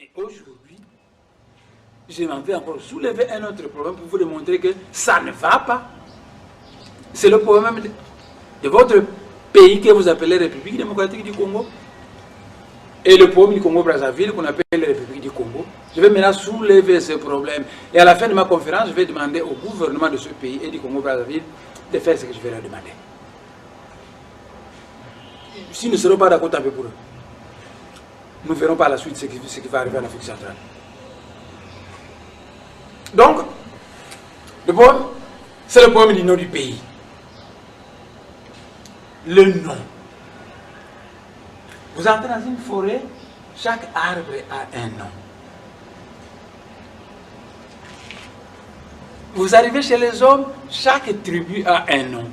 Et aujourd'hui, je m'en vais encore soulever un autre problème pour vous démontrer que ça ne va pas. C'est le problème de votre pays que vous appelez République démocratique du Congo et le problème du Congo-Brazzaville qu'on appelle la République du Congo. Je vais maintenant soulever ce problème. Et à la fin de ma conférence, je vais demander au gouvernement de ce pays et du Congo-Brazzaville de faire ce que je vais leur demander. S'ils ne seront pas d'accord, tant pis pour eux. Nous verrons par la suite ce qui va arriver en Afrique centrale. Donc, le problème, c'est le problème du nom du pays. Le nom. Vous entrez dans une forêt, chaque arbre a un nom. Vous arrivez chez les hommes, chaque tribu a un nom.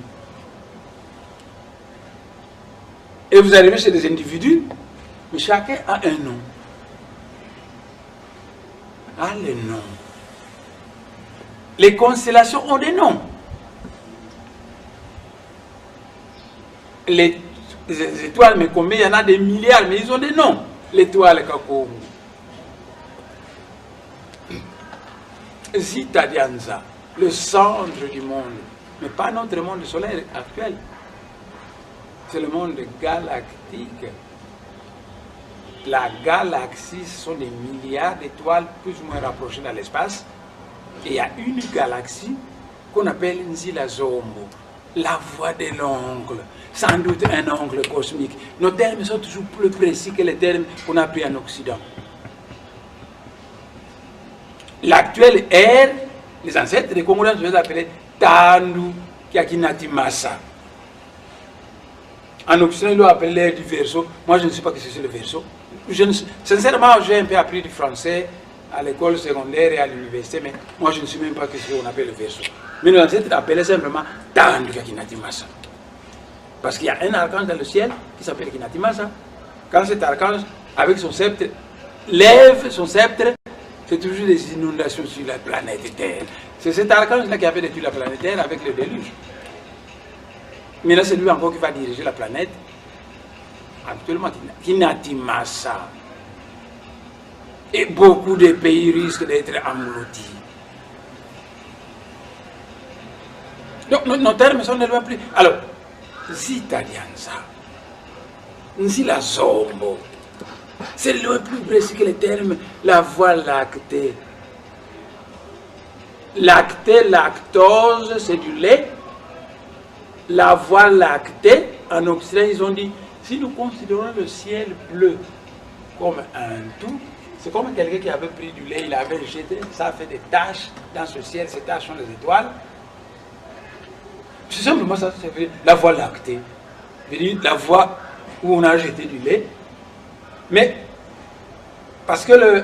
Et vous arrivez chez les individus, mais chacun a un nom. A les noms. Les constellations ont des noms. Les étoiles, mais combien il y en a des milliards, mais ils ont des noms. L'étoile Kakourou. Zita Dianza, le centre du monde. Mais pas notre monde solaire actuel. C'est le monde galactique. La galaxie, ce sont des milliards d'étoiles plus ou moins rapprochées dans l'espace. Et il y a une galaxie qu'on appelle Nzila Zombo, la voie de l'ongle, sans doute un ongle cosmique. Nos termes sont toujours plus précis que les termes qu'on a pris en Occident. L'actuelle ère, les ancêtres des Congolais, je les appelais Tandu Kiakinati Massa. En Occident, ils l'ont appelé l'ère du Verseau. Moi, je ne sais pas ce que c'est le Verseau. Sincèrement, j'ai un peu appris du français à l'école secondaire et à l'université, mais moi, je ne sais même pas ce qu'on appelle le Verseau. Mais nos ancêtres appelaient simplement Tandu Kiakinati Massa. Parce qu'il y a un archange dans le ciel qui s'appelle Kinati Massa. Quand cet archange, avec son sceptre, lève son sceptre, c'est toujours des inondations sur la planète Terre. C'est cet archange-là qui avait détruit la planète Terre avec le déluge. Mais là, c'est lui encore qui va diriger la planète. Actuellement, Kinati Massa. Et beaucoup de pays risquent d'être engloutis. Donc, nos termes sont de loin plus. Alors, Zita Dianza, Nzila Zombo, c'est le plus précis que les termes, la voie lactée. Lactée, lactose, c'est du lait. La voie lactée, en Occident, ils ont dit, si nous considérons le ciel bleu comme un tout, c'est comme quelqu'un qui avait pris du lait, il avait jeté, ça a fait des taches dans ce ciel, ces taches sont les étoiles. C'est simplement ça, c'est la voie lactée. La voie où on a jeté du lait. Mais, parce que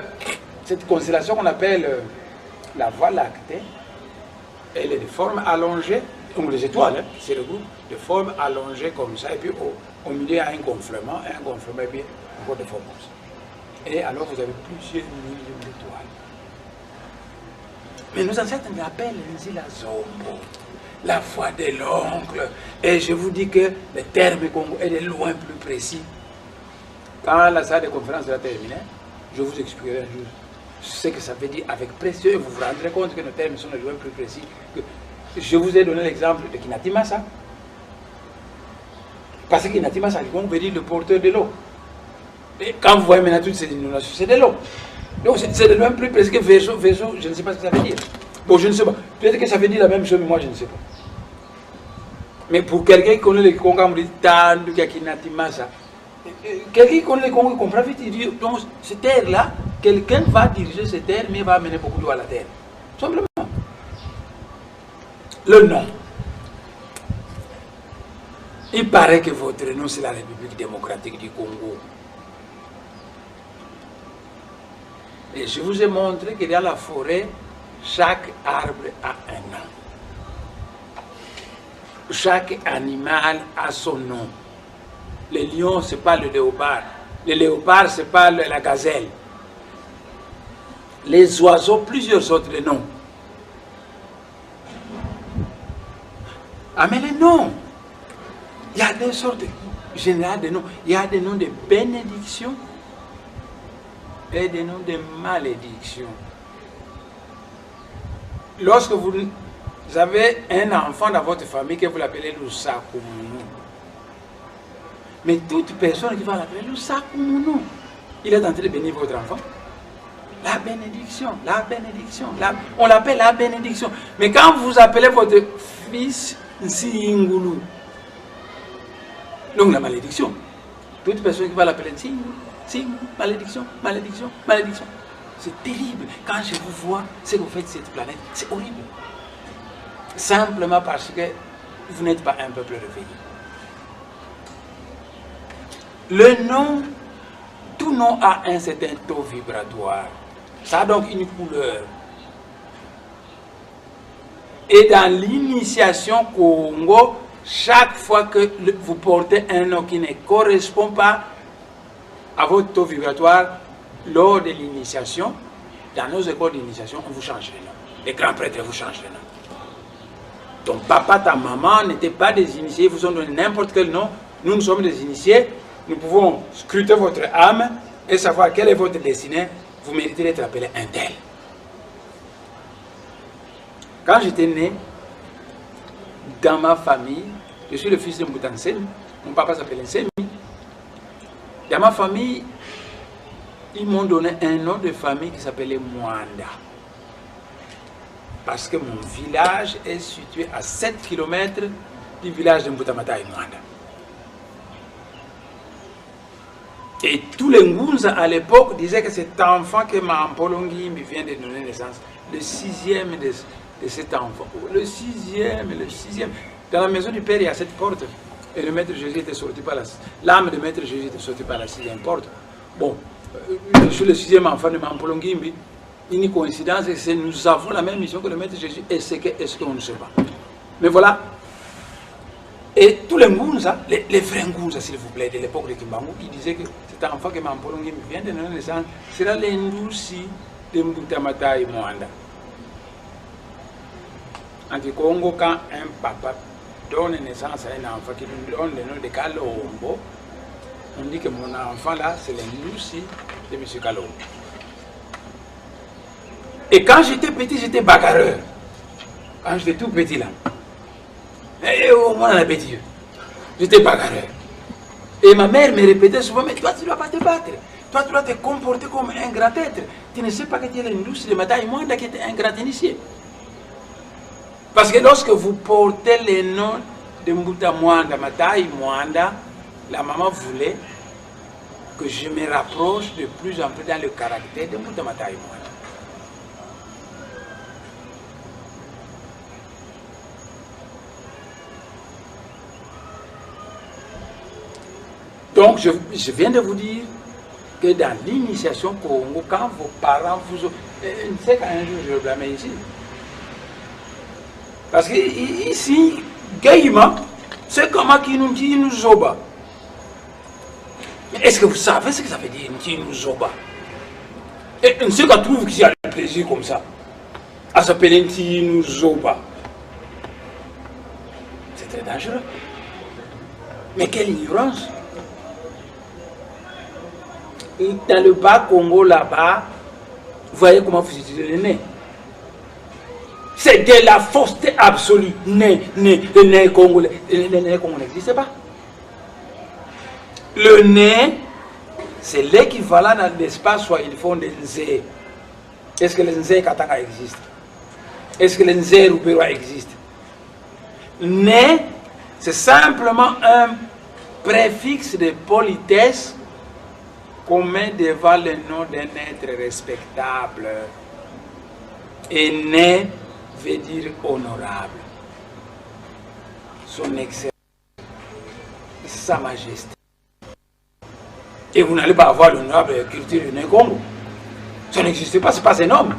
cette constellation qu'on appelle la voie lactée, elle est de forme allongée, comme les étoiles, hein, c'est le groupe, de forme allongée comme ça, et puis au milieu il y a un gonflement, et puis encore de forme comme ça. Et alors vous avez plusieurs millions d'étoiles. Mais nos ancêtres l'appellent Nzila Zombo, la voie de l'ongle. Et je vous dis que le terme Congo est de loin plus précis. Quand la salle de conférence sera terminée, je vous expliquerai un jour ce que ça veut dire avec précieux et vous vous rendrez compte que nos termes sont de loin plus précis. Je vous ai donné l'exemple de Kinati Massa. Parce que Kinati Massa, on veut dire le porteur de l'eau. Et quand vous voyez maintenant toutes ces inondations, c'est de l'eau. Donc c'est de loin plus précis que Verseau, je ne sais pas ce que ça veut dire. Bon, je ne sais pas. Peut-être que ça veut dire la même chose, mais moi je ne sais pas. Mais pour quelqu'un qui connaît les Congo, on dit Tandu Kiakinati Massa. Quelqu'un qui connaît les Congo, il comprend vite, il dit, donc cette terre-là, quelqu'un va diriger cette terre, mais il va amener beaucoup d'eau à la terre. Simplement. Le nom. Il paraît que votre nom, c'est la République démocratique du Congo. Et je vous ai montré que dans la forêt, chaque arbre a un nom. Chaque animal a son nom. Le lion, ce n'est pas le léopard. Le léopard, ce n'est pas la gazelle. Les oiseaux, plusieurs autres noms. Ah, mais les noms, il y a des sortes générales de noms. Il y a des noms de bénédiction. et des noms de malédiction. Lorsque vous avez un enfant dans votre famille que vous l'appelez Lusakumunu, mais toute personne qui va l'appeler Lusakumunu, il est en train de bénir votre enfant. La bénédiction, la bénédiction, on l'appelle la bénédiction. Mais quand vous appelez votre fils Nsingulu, donc la malédiction, toute personne qui va l'appeler Nsingulu, malédiction, malédiction, malédiction. C'est terrible. Quand je vous vois ce que vous faites sur cette planète, c'est horrible. Simplement parce que vous n'êtes pas un peuple réveillé. Le nom, tout nom a un certain taux vibratoire. Ça a donc une couleur. Et dans l'initiation Congo, chaque fois que vous portez un nom qui ne correspond pas à votre taux vibratoire, lors de l'initiation, dans nos écoles d'initiation, on vous change les noms. Les grands prêtres vous changent les noms. Ton papa, ta maman n'étaient pas des initiés, ils vous ont donné n'importe quel nom. Nous, nous sommes des initiés. Nous pouvons scruter votre âme et savoir quelle est votre destinée. Vous méritez d'être appelé un tel. Quand j'étais né, dans ma famille, je suis le fils de Mbutansemi, mon papa s'appelait Nsemi. Dans ma famille, ils m'ont donné un nom de famille qui s'appelait Mwanda. Parce que mon village est situé à 7 km du village de Mbutamata et Mwanda. Et tous les Ngunza à l'époque disaient que cet enfant que Mampolongi me vient de donner naissance, le 6e de cet enfant, le 6e. Dans la maison du Père, il y a 7 portes. Et le Maître Jésus était sorti par l'âme de Maître Jésus était sortie par la 6e porte. Bon, je suis le 6e enfant de Mampolongimbi. Une coïncidence, c'est que nous avons la même mission que le Maître Jésus. Est-ce qu'on ne sait pas? Mais voilà. Et tous les Ngunza, les vrais Ngunza, s'il vous plaît, de l'époque de Kimbangu, ils disaient que cet enfant que Mampolongimbi vient de donner naissance sera l'Indouci de Mbutamata et Mwanda. En Congo, quand un papa donne naissance à un enfant qui lui donne le nom de Kalombo, on dit que mon enfant là, c'est l'Indouci de M. Kalombo. Et quand j'étais petit, j'étais bagarreur. Quand j'étais tout petit là. Et au moins, on a petit. J'étais bagarreur. Et ma mère me répétait souvent, mais toi, tu ne dois pas te battre. Toi, tu dois te comporter comme un grand être. Tu ne sais pas que tu es l'industrie de Mata et Mwanda qui était un grand initié. Parce que lorsque vous portez les noms de Mbuta Mwanda, Mata et Mwanda, la maman voulait que je me rapproche de plus en plus dans le caractère de Mbuta Mata et Mwanda. Donc, je viens de vous dire que dans l'initiation Congo, quand vos parents vous ont... Je sais qu'un jour je vais blâmer ici. Parce que ici, gaiement, c'est comment qui nous dit nous zoba. Est-ce que vous savez ce que ça veut dire qui nous zoba? Et ceux qui trouvent qu'il y a le plaisir comme ça, à s'appeler nous zoba, c'est très dangereux. Mais quelle ignorance! Et dans le bas Congo là-bas, vous voyez comment vous utilisez le nez. C'est de la fausseté absolue. Le nez congolais. Le nez congolais n'existe pas. Le nez, c'est l'équivalent dans l'espace soit ils font des nzé. Est-ce que les nzé Katanga existent? Est-ce que les nzé Rubérois existent? Nez, c'est simplement un préfixe de politesse qu'on met devant le nom d'un être respectable. Et né veut dire honorable. Son excellence, sa majesté. Et vous n'allez pas avoir l'honorable culture du Congo. Ça n'existe pas, ce n'est pas un homme.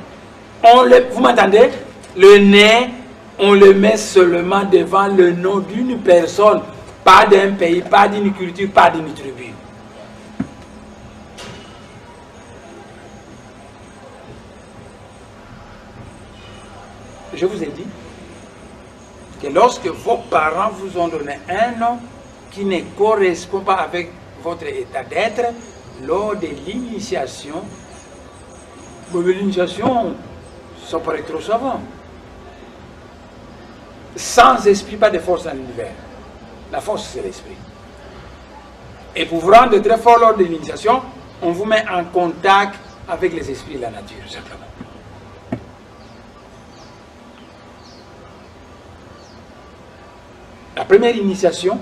Vous m'entendez? Le nez, on le met seulement devant le nom d'une personne, pas d'un pays, pas d'une culture, pas d'une tribu. Je vous ai dit que lorsque vos parents vous ont donné un nom qui ne correspond pas avec votre état d'être, lors de l'initiation, L'initiation, ça paraît trop savant. Sans esprit, pas de force dans l'univers. La force, c'est l'esprit. Et pour vous rendre très fort lors de l'initiation, on vous met en contact avec les esprits de la nature, simplement. La première initiation,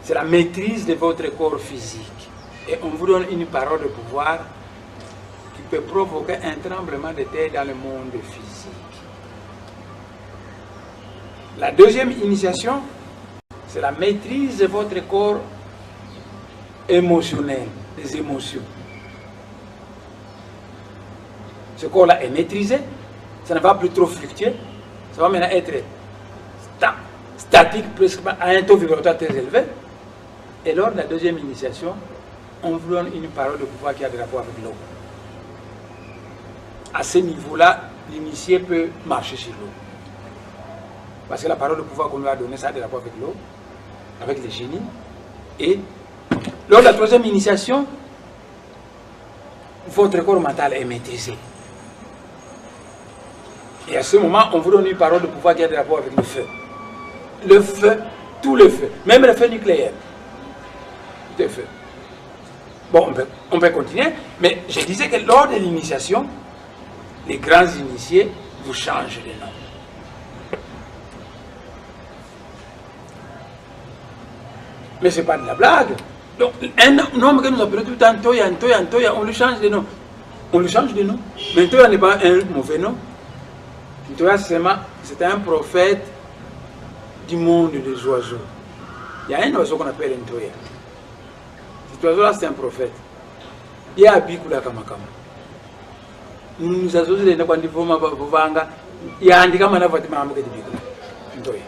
c'est la maîtrise de votre corps physique. Et on vous donne une parole de pouvoir qui peut provoquer un tremblement de terre dans le monde physique. La deuxième initiation, c'est la maîtrise de votre corps émotionnel, des émotions. Ce corps-là est maîtrisé, ça ne va plus trop fluctuer, ça va maintenant être statique, presque à un taux vibratoire très élevé. Et lors de la deuxième initiation, on vous donne une parole de pouvoir qui a des rapports avec l'eau. À ce niveau-là, l'initié peut marcher sur l'eau. Parce que la parole de pouvoir qu'on lui a donnée, ça a des rapports avec l'eau, avec les génies. Et lors de la troisième initiation, votre corps mental est maîtrisé. Et à ce moment, on vous donne une parole de pouvoir qui a des rapports avec le feu. Le feu, tout le feu, même le feu nucléaire. Tout le feu. Bon, on peut continuer, mais je disais que lors de l'initiation, les grands initiés vous changent de nom. Mais ce n'est pas de la blague. Donc, un homme que nous appelons tout le temps Ntoya, Ntoya, Ntoya, on lui change de nom. On lui change de nom. Mais Ntoya n'est pas un mauvais nom. Ntoya, c'est un prophète du monde des oiseaux. Il y a un oiseau qu'on appelle Ntoya. Cet oiseau-là, c'est un prophète. Il y a Bikula Kamakama. Nous avons dit que il y a un handicap à la Fatima de Bikula. Ntoya.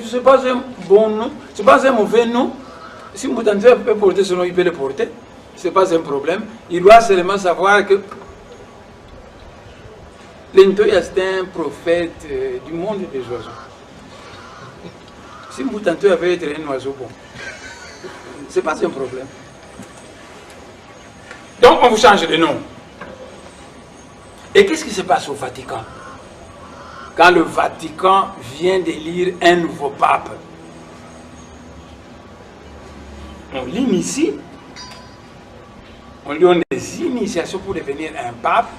Ce n'est pas un bon nom, ce n'est pas un mauvais nom. Si Moutantoya peut porter ce nom, il peut le porter. Ce n'est pas un problème. Il doit seulement savoir que l'Ntoya, c'est un prophète du monde des oiseaux. Si Moutantoya veut être un oiseau bon, ce n'est pas un problème. Donc on vous change de nom. Et qu'est-ce qui se passe au Vatican? Quand le Vatican vient d'élire un nouveau pape, on l'initie, on lui donne des initiations pour devenir un pape,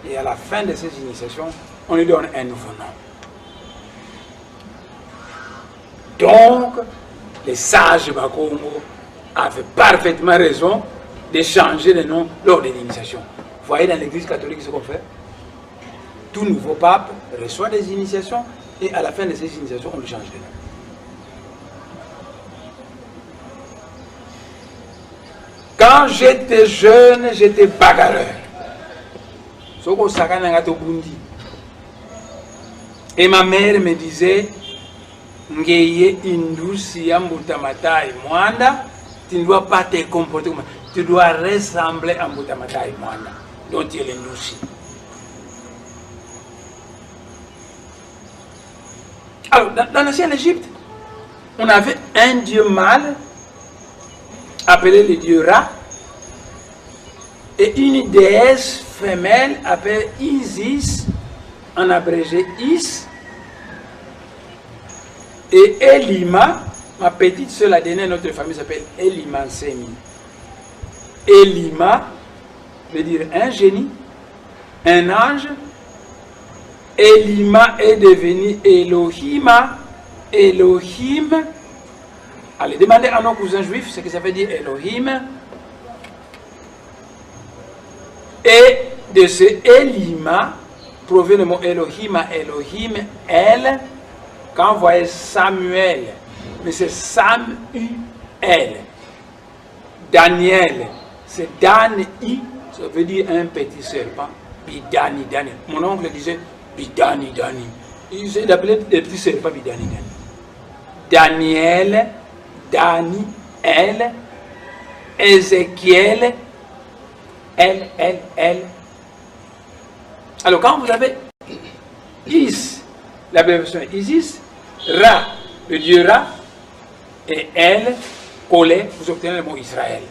et à la fin de ces initiations, on lui donne un nouveau nom. Donc, les sages Bakongo avaient parfaitement raison de changer de nom lors de l'initiation. Vous voyez dans l'église catholique ce qu'on fait? Tout nouveau pape reçoit des initiations et à la fin de ces initiations, on lui change de nom. Quand j'étais jeune, j'étais bagarreur. Et ma mère me disait, Ngeye Indusi Ambutamatai Mwanda, tu ne dois pas te comporter comme tu dois ressembler à Ambutamatai Mwanda, dont tu es l'Indusi. Alors, dans l'ancienne Égypte, on avait un dieu mâle appelé le dieu Ra et une déesse femelle appelée Isis, en abrégé Is, et Elima, ma petite soeur, la dernière de notre famille s'appelle Elima Nsemi. Elima veut dire un génie, un ange. Elima est devenu Elohima. Elohim. Allez, demandez à nos cousins juifs ce que ça veut dire Elohim. Et de ce Elima provient le mot Elohima. Elohim, elle. Quand vous voyez Samuel, mais c'est Samuel. Daniel, c'est Dan-I, ça veut dire un petit serpent. Bidani, Dani. Mon oncle disait Bidani, Dani. Il essaie d'appeler des petits serpents Bidani, Dani. Daniel, Dani, elle. Ézéchiel, elle. Alors quand vous avez Is, la version Isis, Ra, le dieu Ra, et elle, collé, vous obtenez le mot Israël.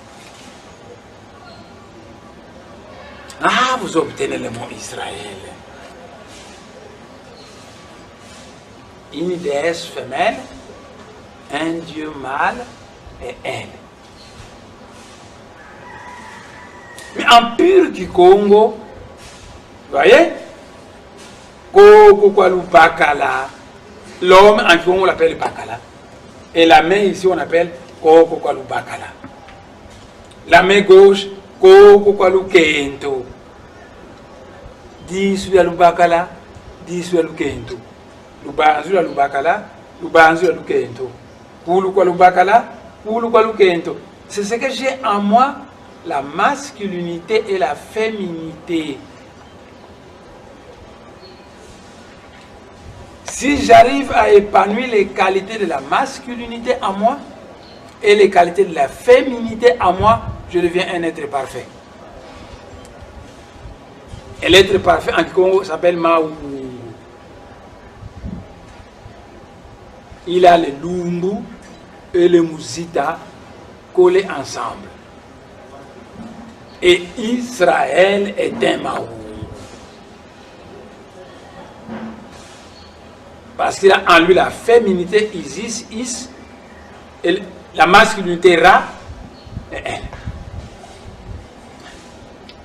Ah, vous obtenez le mot Israël. Une déesse femelle, un dieu mâle et elle. Mais en pur du Congo, vous voyez, l'homme en Congo on l'appelle Bakala. Et la main ici on appelle Koko Kwalu Bakala. La main gauche, Koko Kwalu Kento. 10 ya Lubakala, 10 ya Lukento. Lubanzu ya Lubakala, Lubanzu ya Lukento. Kulu Kwalu Bakala, Kulu Kwalu Kento. C'est ce que j'ai en moi, la masculinité et la féminité. Si j'arrive à épanouir les qualités de la masculinité en moi et les qualités de la féminité en moi, je deviens un être parfait. Et l'être parfait en Congo s'appelle Maungu. Il a le Lumbu et le Muzita collés ensemble. Et Israël est un Maungu. Parce qu'il a en lui la féminité Isis, Is, et la masculinité Ra et elle.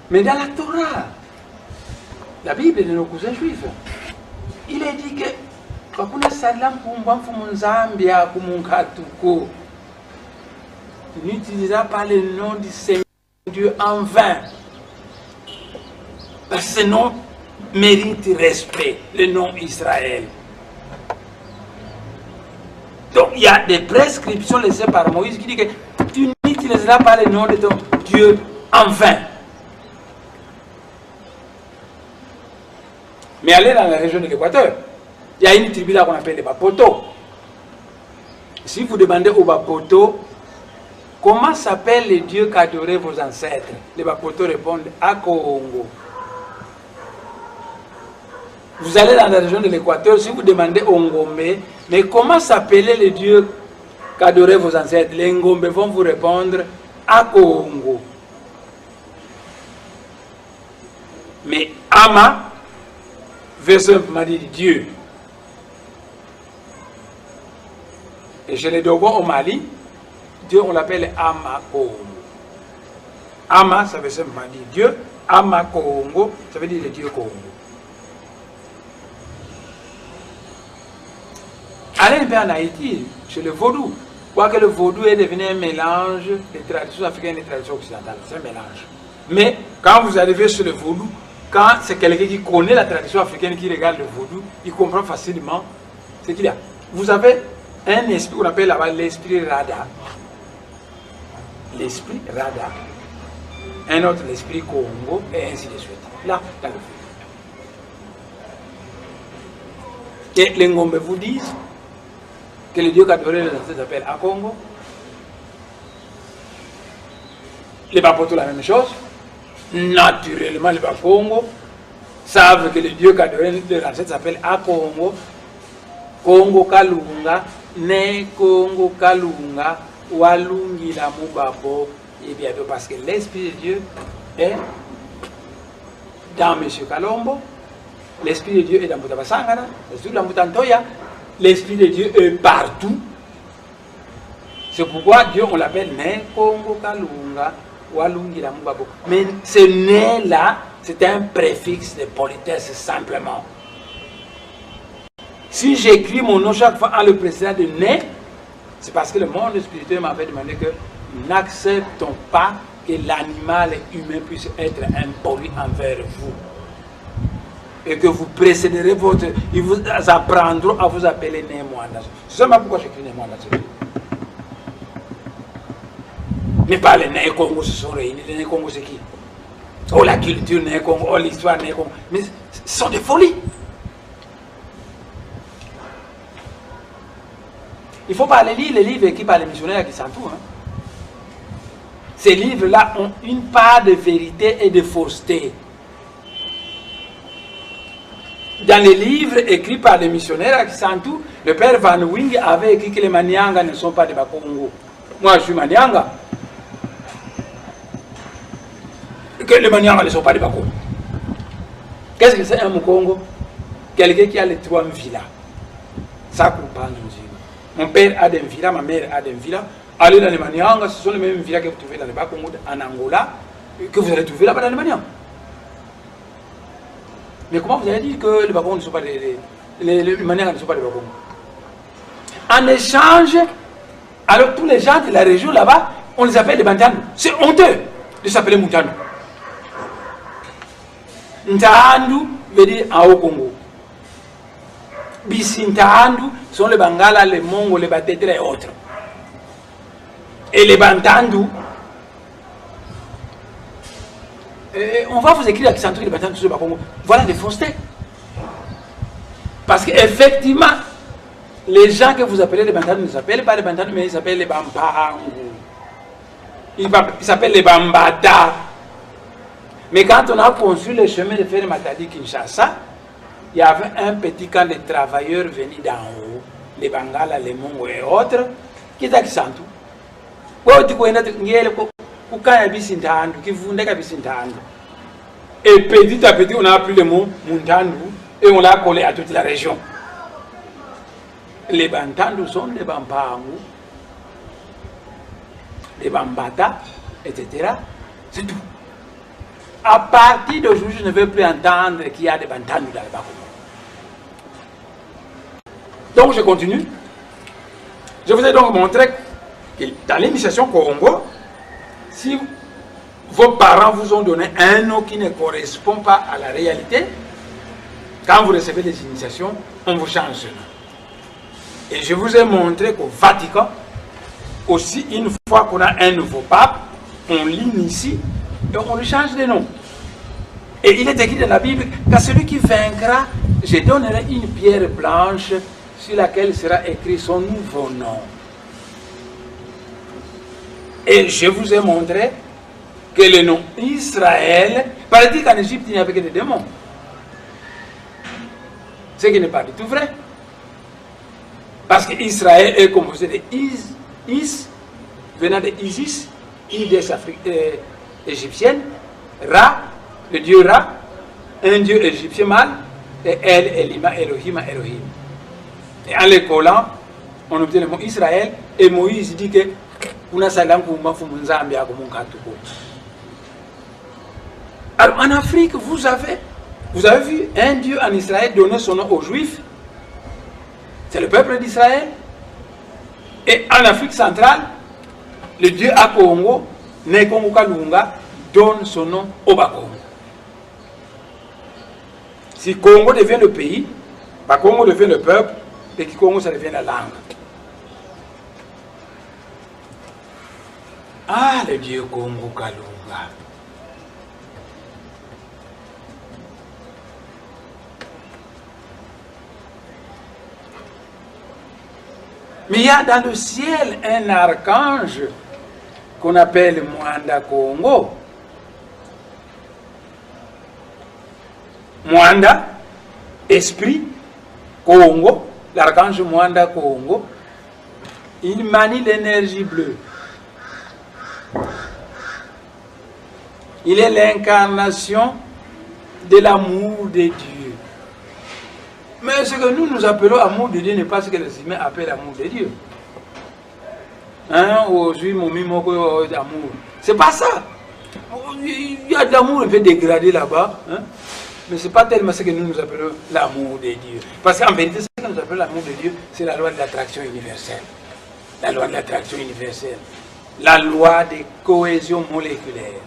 Mais dans la Torah, la Bible de nos cousins juifs, il est dit que n'utilisera pas le nom du Seigneur Dieu en vain. Parce que ce nom mérite respect, le nom Israël. Donc il y a des prescriptions laissées par Moïse qui dit que tu n'utiliseras pas le nom de ton Dieu en vain. Mais allez dans la région de l'Équateur, il y a une tribu là qu'on appelle les Bapoto. Si vous demandez aux Bapoto, comment s'appelle le dieu qu'adoraient vos ancêtres, les Bapoto répondent Akongo. Vous allez dans la région de l'Équateur, si vous demandez au Ngombe, mais comment s'appelait le dieu qu'adoraient vos ancêtres, les Ngombe vont vous répondre Akongo. Mais Ama veut simplement dire Dieu. Et chez les Dogon au Mali, Dieu on l'appelle Amakongo. Ama ça veut simplement dire Dieu, Amakongo ça veut dire le Dieu Congo. Allez un peu en Haïti, chez le vaudou, quoique le vaudou est devenu un mélange des traditions africaines et des traditions occidentales, c'est un mélange. Mais quand vous arrivez sur le vaudou, quand c'est quelqu'un qui connaît la tradition africaine, qui regarde le vaudou, il comprend facilement ce qu'il y a. Vous avez un esprit qu'on appelle là-bas l'esprit Rada. L'esprit Rada. Un autre l'esprit Congo, et ainsi de suite. Là, dans le vaudou. Et les Ngombe vous disent que le dieu qu'adorait les ancêtres s'appelle Akongo. Les Bapoto la même chose. Naturellement, les Bakongo savent que le dieu qu'adorait les ancêtres s'appelle Akongo. Kongo Kalunga, ne Kongo Kalunga, Walungi la Mubabo, et bien parce que l'Esprit de Dieu est dans M. Kalombo, l'Esprit de Dieu est dans Mutabasangana, l'Esprit de Mutantoya, l'Esprit de Dieu est partout. C'est pourquoi Dieu on l'appelle Ne Kongo Kalunga, Walungi la Mubabo. Mais ce ne là, c'est un préfixe de politesse simplement. Si j'écris mon nom chaque fois en le précédant de ne, c'est parce que le monde spirituel m'avait demandé que n'acceptons pas que l'animal humain puisse être impoli envers vous. Et que vous précéderez votre... Ils vous apprendront à vous appeler Némoana. C'est seulement pourquoi j'écris Némoana. Mais pas les Né Congo se sont réunis. Les Né Congo c'est qui? Oh la culture Né Congo, oh l'histoire Né Congo. Mais ce sont des folies. Il ne faut pas les lire les livres écrits par les missionnaires qui s'entourent. Hein. Ces livres-là ont une part de vérité et de fausseté. Dans les livres écrits par les missionnaires qui s'entourent, le père Van Wing avait écrit que les Maniangas ne sont pas des Bakongo. Moi, je suis Manianga. Que que les Maniangas ne sont pas des Bakongo. Qu'est-ce que c'est un Mukongo? Quelqu'un qui a les 3 villas. Ça comprend nous. Mon père a des villas, ma mère a des villas. Allez dans les Maniangas, ce sont les mêmes villas que vous trouvez dans les Bakongo, en Angola, que vous allez trouver là-bas dans les Maniangas. Mais comment vous allez dire que les Bakongo ne sont pas les Maniangas ne sont pas des Bakongo? En échange, alors tous les gens de la région là-bas, on les appelle les Bantandu. C'est honteux de s'appeler Mutandu. Ntaandu veut dire en haut Congo. Bisintaandu sont les Bangala, les Mongo, les Batetre et autres. Et les Bantandu, on va vous écrire accent les Bantandu sur le Congo. Voilà des faussetés. Parce qu'effectivement, les gens que vous appelez les Bantandu ne s'appellent pas les Bantandu, mais ils s'appellent les Bampangu. Ils s'appellent les Bambata. Mais quand on a construit le chemin de fer Matadi-Kinshasa, il y avait un petit camp de travailleurs venus d'en haut, les Bangala, les Mongo et autres, qui étaient qui sont tout. Et petit à petit, on a appris le mot Muntandu et on l'a collé à toute la région. Les Bantandu sont les Bampangu, les Bambata, etc. C'est tout. À partir d'aujourd'hui, je ne veux plus entendre qu'il y a des Bantandu dans le Bakongo. Donc je continue. Je vous ai donc montré que dans l'initiation Congo, si vos parents vous ont donné un nom qui ne correspond pas à la réalité, quand vous recevez des initiations, on vous change ce nom. Et je vous ai montré qu'au Vatican, aussi une fois qu'on a un nouveau pape, on l'initie et on lui change de nom. Et il est écrit dans la Bible qu'à celui qui vaincra, je donnerai une pierre blanche sur laquelle sera écrit son nouveau nom. Et je vous ai montré que le nom Israël, paraît-il qu'en Égypte il n'y avait que des démons. Ce qui n'est pas du tout vrai. Parce qu'Israël est composé de Is, venant de Isis, une déesse égyptienne, Ra, le dieu Ra, un dieu égyptien mâle, et El, Elima, Elohim, Elohim. Et en les collant, on obtient le mot Israël, et Moïse dit que alors en Afrique, vous avez vu un dieu en Israël donner son nom aux Juifs. C'est le peuple d'Israël. Et en Afrique centrale, le dieu à Congo, Nekongo Kalunga, donne son nom au Bakongo. Si Congo devient le pays, Bakongo devient le peuple, et Kikongo, ça devient la langue. Ah, le dieu Congo Kalunga. Mais il y a dans le ciel un archange qu'on appelle Mwanda Congo. Mwanda, esprit, Congo, l'archange Mwanda Congo, il manie l'énergie bleue. Il est l'incarnation de l'amour de Dieu. Mais ce que nous appelons amour de Dieu n'est pas ce que les humains appellent amour de Dieu. Hein, amour. C'est pas ça. Il y a de l'amour un peu dégradé là-bas. Hein? Mais ce n'est pas tellement ce que nous appelons l'amour de Dieu. Parce qu'en vérité, ce que nous appelons l'amour de Dieu, c'est la loi de l'attraction universelle. La loi de l'attraction universelle. La loi de cohésion moléculaire.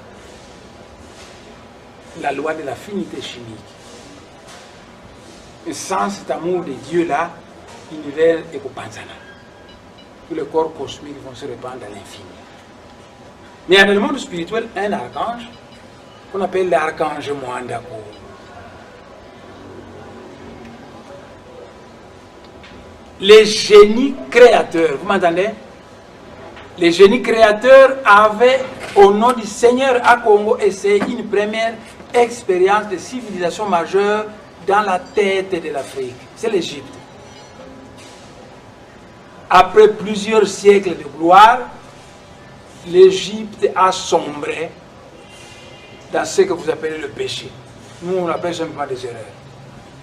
La loi de l'affinité chimique. Et sans cet amour de Dieu-là, l'univers est pour Panzana. Tous les corps cosmiques vont se répandre à l'infini. Mais il y a dans le monde spirituel un archange qu'on appelle l'archange Mwanda Congo. Les génies créateurs, vous m'entendez? Les génies créateurs avaient, au nom du Seigneur à Congo, essayé une première expérience de civilisation majeure dans la tête de l'Afrique. C'est l'Égypte. Après plusieurs siècles de gloire, l'Égypte a sombré dans ce que vous appelez le péché. Nous, on appelle simplement des erreurs.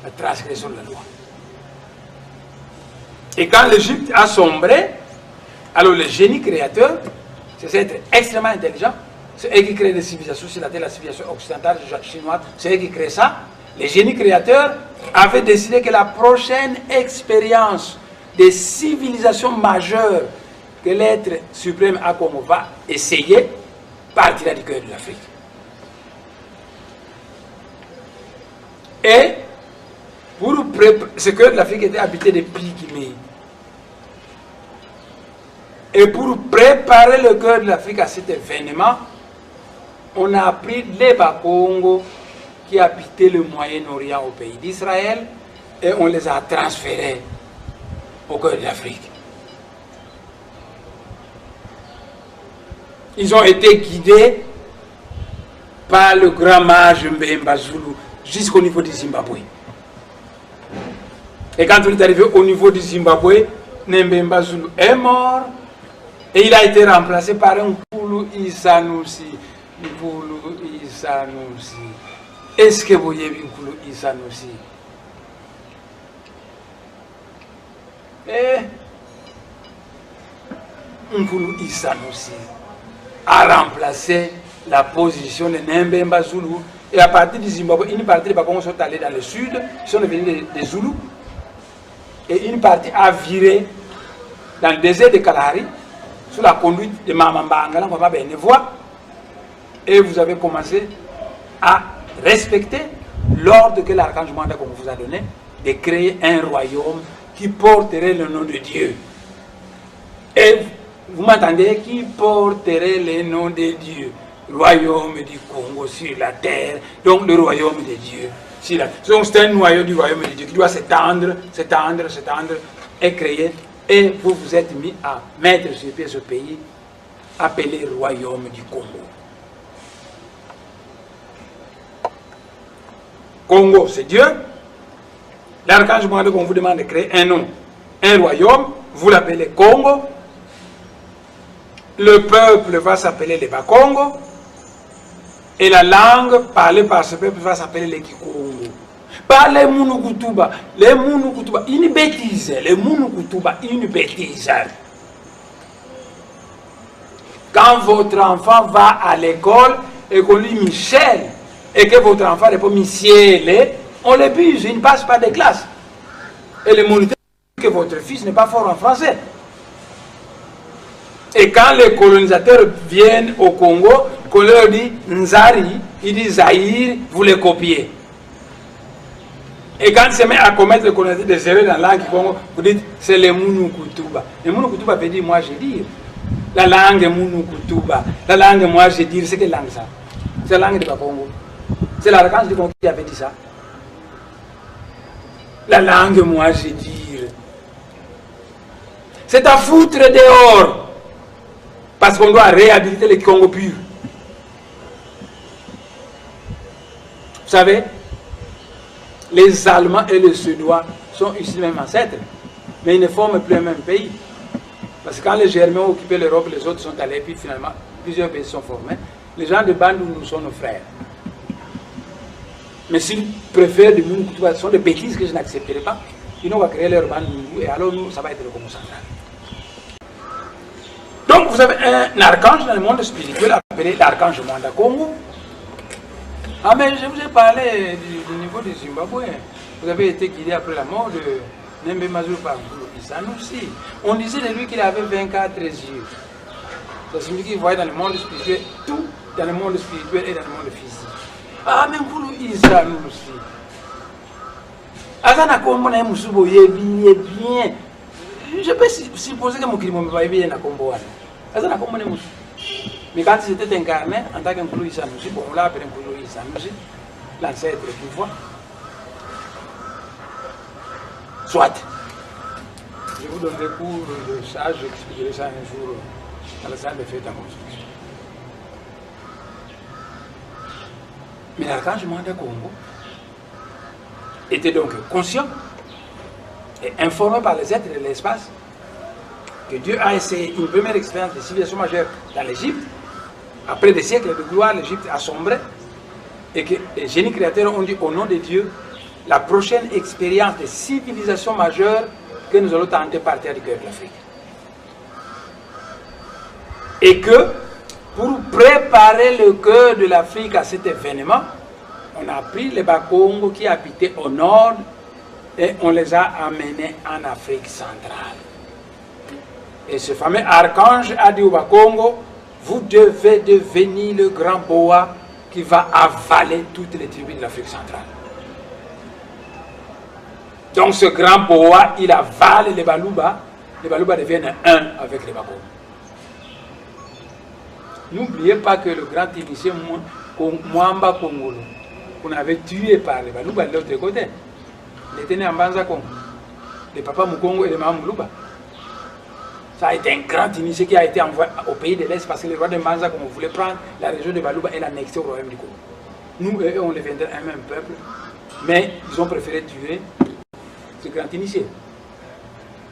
La transgression de la loi. Et quand l'Égypte a sombré, alors le génie créateur, c'est être extrêmement intelligent, c'est eux qui créent des civilisations sur la terre, la civilisation occidentale, chinoise, c'est eux qui créent ça. Les génies créateurs avaient décidé que la prochaine expérience des civilisations majeures que l'être suprême à Congo va essayer partira du cœur de l'Afrique. Et pour ce cœur de l'Afrique était habité de pygmées. Et pour préparer le cœur de l'Afrique à cet événement, on a pris les Bakongo qui habitaient le Moyen-Orient au pays d'Israël et on les a transférés au cœur de l'Afrique. Ils ont été guidés par le grand mage Mbemba Zulu jusqu'au niveau du Zimbabwe. Et quand on est arrivé au niveau du Zimbabwe, Mbemba Zulu est mort et il a été remplacé par un Nkulu Isanusi. Nkulu Isanusi. Est-ce que vous voyez Nkulu Isanusi? Et Nkulu Isanusi a remplacé la position de Mbemba Zulu. Et à partir du Zimbabwe, une partie des Bakongo sont allés dans le sud, ils sont devenus des Zoulous. Et une partie a viré dans le désert de Kalahari, sous la conduite de Mamamba Angala, on va bien voir. Et vous avez commencé à respecter l'ordre que l'archange Mwanda vous a donné, de créer un royaume qui porterait le nom de Dieu. Et vous m'entendez, qui porterait le nom de Dieu? Royaume du Congo sur la terre, donc le royaume de Dieu. Donc c'est un noyau du royaume de Dieu qui doit s'étendre, s'étendre, s'étendre et créer. Et vous vous êtes mis à mettre sur pied ce pays appelé royaume du Congo. Congo, c'est Dieu. L'archange Mwanda, on vous demande de créer un nom, un royaume, vous l'appelez Congo. Le peuple va s'appeler les Bakongo. Et la langue parlée par ce peuple va s'appeler les Kikongo. Pas les Mounukutuba. Les Mounukutuba, une bêtise. Les Mounukutuba, une bêtise. Quand votre enfant va à l'école et qu'on lui Michel, et que votre enfant répond Michel, on l'ébuse, il ne passe pas de classe. Et le moniteur dit que votre fils n'est pas fort en français. Et quand les colonisateurs viennent au Congo, qu'on leur dit Nzari, ils disent Zahir, vous les copiez. Et quand ils se mettent à commettre le colonisateur des erreurs dans la langue Congo, vous dites c'est les Mounukutuba. Les Mounukutuba veut dire moi je dis. La langue Mounukutuba. La langue moi je dis, c'est quelle langue ça? C'est la langue de Bakongo. C'est l'archange du Congo qui avait dit ça. La langue moi je dis. C'est à foutre dehors. Parce qu'on doit réhabiliter les Congo purs. Vous savez, les Allemands et les Suédois sont issus du même ancêtre, mais ils ne forment plus le même pays. Parce que quand les Germains ont occupé l'Europe, les autres sont allés, puis finalement, plusieurs pays sont formés. Les gens de Bandou, nous sont nos frères. Mais s'ils préfèrent du Mounou, ce sont des bêtises que je n'accepterai pas. Ils vont créer leur Bandou, et alors nous, ça va être le Congo central. Donc vous avez un archange dans le monde spirituel appelé l'archange Mwanda Congo. Ah mais je vous ai parlé du niveau du Zimbabwe. Vous avez été guidé après la mort de Mbemba Zulu par Isanusi. On disait de lui qu'il avait 24 yeux. Ça signifie qu'il voyait dans le monde spirituel tout, dans le monde spirituel et dans le monde physique. Ah mais vous Isanusi. Azana Kombo na Musubo bien. Je peux supposer que mon crime va bien à Kombo. Mais quand il était incarné en tant qu'Nkulu Isanusi, bon, on l'a appelé Nkulu Isanusi, l'ancêtre du pouvoir. Soit. Je vous donne des cours de ça, j'expliquerai ça un jour dans la salle de fête en construction. Mais l'archange Mwanda Congo était donc conscient et informé par les êtres de l'espace que Dieu a essayé une première expérience de civilisation majeure dans l'Égypte. Après des siècles de gloire, l'Égypte a sombré. Et que les génies créateurs ont dit au nom de Dieu, la prochaine expérience de civilisation majeure que nous allons tenter partir du cœur de l'Afrique. Et que pour préparer le cœur de l'Afrique à cet événement, on a pris les Bakongo qui habitaient au nord et on les a amenés en Afrique centrale. Et ce fameux archange a dit au Bakongo, vous devez devenir le grand boa qui va avaler toutes les tribus de l'Afrique centrale. Donc ce grand boa, il avale les Baluba deviennent un avec les Bakongo. N'oubliez pas que le grand initié Mwamba Kongolo, qu'on avait tué par les Baluba de l'autre côté, il était né en Banza Congo. Les papas Mukongo et les mamans Muluba. Ça a été un grand initié qui a été envoyé au pays de l'Est parce que le roi de Banza Congo voulait prendre la région de Baluba et l'annexer au royaume du Congo. Nous et eux, on deviendrait un même peuple, mais ils ont préféré tuer ce grand initié.